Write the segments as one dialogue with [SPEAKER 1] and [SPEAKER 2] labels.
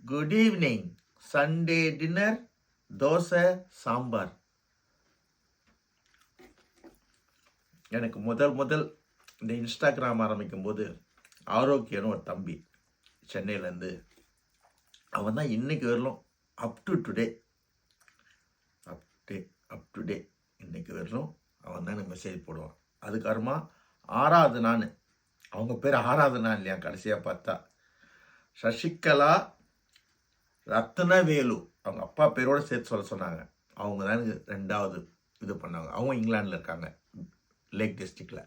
[SPEAKER 1] Good evening. Sunday dinner dosa sambar. எனக்கு முதல் இந்த இன்ஸ்டாகிராம் ஆரம்பிக்கும் போது ஆரோக்கியன்னு ஒரு தம்பி சென்னையிலேருந்து, அவன் தான் இன்னைக்கு வரலும் அப் டு டுடே இன்னைக்கு வரலும் அவன் தான் எனக்கு மெசேஜ் போடுவான். அதுக்கப்புறமா ஆராதனான்னு, அவங்க பேர் ஆராதனா இல்லையா, கடைசியாக பார்த்தா சசிகலா ரத்னவேலு, அவங்க அப்பா பேரோட சேர்த்து சொல்ல சொன்னாங்க. அவங்க தான் எனக்கு ரெண்டாவது இது பண்ணாங்க. அவங்க இங்கிலாண்டில் இருக்காங்க, லேக் டிஸ்ட்ரிக்டில்.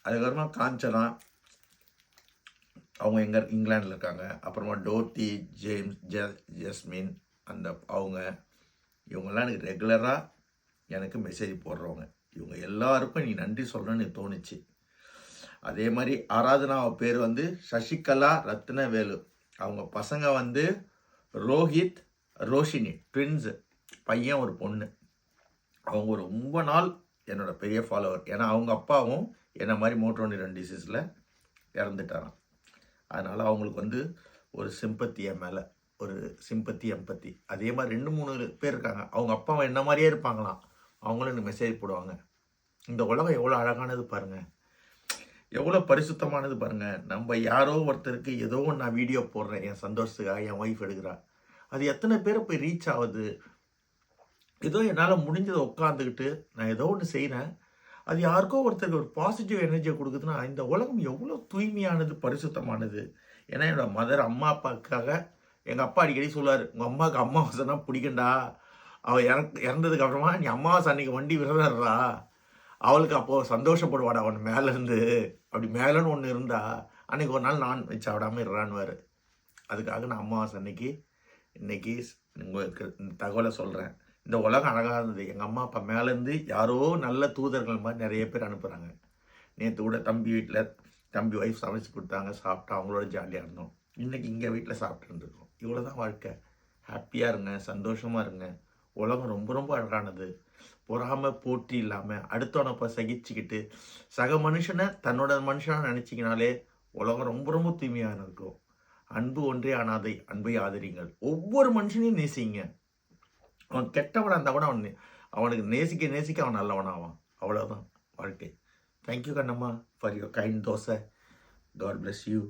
[SPEAKER 1] அதுக்கப்புறமா காஞ்சனா, அவங்க இங்கிலாண்டில் இருக்காங்க. அப்புறமா டோட்டி, ஜேம்ஸ், ஜஸ்மின், அந்த இவங்கெல்லாம் எனக்கு ரெகுலராக எனக்கு மெசேஜ் போடுறவங்க. இவங்க எல்லாருக்கும் நீ நன்றி சொல்லணும்னு தோணுச்சு. அதே மாதிரி ஆராதனா பேர் வந்து சசிகலா ரத்னவேலு. அவங்க பசங்க ரோஹித், ரோஷினி, ட்வின்ஸு, பையன் ஒரு பொண்ணு. அவங்க ரொம்ப நாள் என்னோட பெரிய ஃபாலோவர். ஏன்னா அவங்க அப்பாவும் என்ன மாதிரி மோட்டர் நியூரான் டிசீஸில் இறந்துட்டாராம். அதனால் அவங்களுக்கு ஒரு சிம்பத்தி என் மேலே, ஒரு சிம்பத்தி எம்பத்தி. அதே மாதிரி 2-3 பேர் இருக்காங்க, அவங்க அப்பாவை என்ன மாதிரியே இருப்பாங்களாம். அவங்களும் எனக்கு மெசேஜ் போடுவாங்க. இந்த உலகம் எவ்வளோ அழகானது பாருங்கள், எவ்வளோ பரிசுத்தமானது பாருங்கள். நம்ம யாரோ ஒருத்தருக்கு ஏதோ நான் வீடியோ போடுறேன் என் சந்தோஷத்துக்காக, என் ஒய்ஃப் எடுக்கிறா, அது எத்தனை பேரை போய் ரீச் ஆகுது. ஏதோ என்னால் முடிஞ்சதை உட்காந்துக்கிட்டு நான் ஏதோ ஒன்று செய்கிறேன், அது யாருக்கோ ஒருத்தருக்கு ஒரு பாசிட்டிவ் எனர்ஜியை கொடுக்குதுன்னா இந்த உலகம் எவ்வளோ தூய்மையானது, பரிசுத்தமானது. ஏன்னா என்னோடய மதர், அம்மா அப்பாவுக்காக எங்கள் அப்பா அடிக்கடி சொல்லுவார், உங்கள் அம்மாவுக்கு அமாவாசைனா பிடிக்கண்டா, அவள் இறந்ததுக்கு அப்புறமா நீ அமாவாசை அன்னைக்கு வண்டி விரதறா, அவளுக்கு அப்போது சந்தோஷப்படுவாடா அவன் மேலேருந்து. அப்படி மேலேன்னு ஒன்று இருந்தா அன்றைக்கி ஒரு நாள் நான் வச்சு சாப்பிடாமல் இருறான்வார். அதுக்காக நான் அமாவாசை இன்னைக்கு உங்களுக்கு இந்த தகவலை சொல்கிறேன். இந்த உலகம் அழகாக இருந்தது. எங்கள் அம்மா அப்பா மேலேருந்து யாரோ நல்ல தூதர்கள் மாதிரி நிறைய பேர் அனுப்புகிறாங்க. நேற்று கூட தம்பி ஒய்ஃப் சமைச்சு கொடுத்தாங்க, சாப்பிட்டா அவங்களோட ஜாலியாக இருந்தோம். இன்றைக்கி இங்கே வீட்டில் சாப்பிட்டுருந்துருக்கோம். இவ்வளோ தான் வாழ்க்கை. ஹாப்பியாக இருங்க, சந்தோஷமாக இருங்க. உலகம் ரொம்ப ரொம்ப அழகானது. பொறாமல் போட்டி இல்லாமல் அடுத்தவனை சகிச்சுக்கிட்டு சக மனுஷனை தன்னோட மனுஷனாக நினச்சிக்கினாலே உலகம் ரொம்ப ரொம்ப தூய்மையாக இருக்கும். அன்பு ஒன்றே அனாதை, அன்பை ஆதரிங்கள். ஒவ்வொரு மனுஷனையும் நேசிங்க. அவன் கெட்டவனாக இருந்தால் கூட அவனுக்கு நேசிக்க அவன் நல்லவனாவான். அவ்வளோதான் வாழ்க்கை. Thank you Kannamma for your kind dosa. God bless you.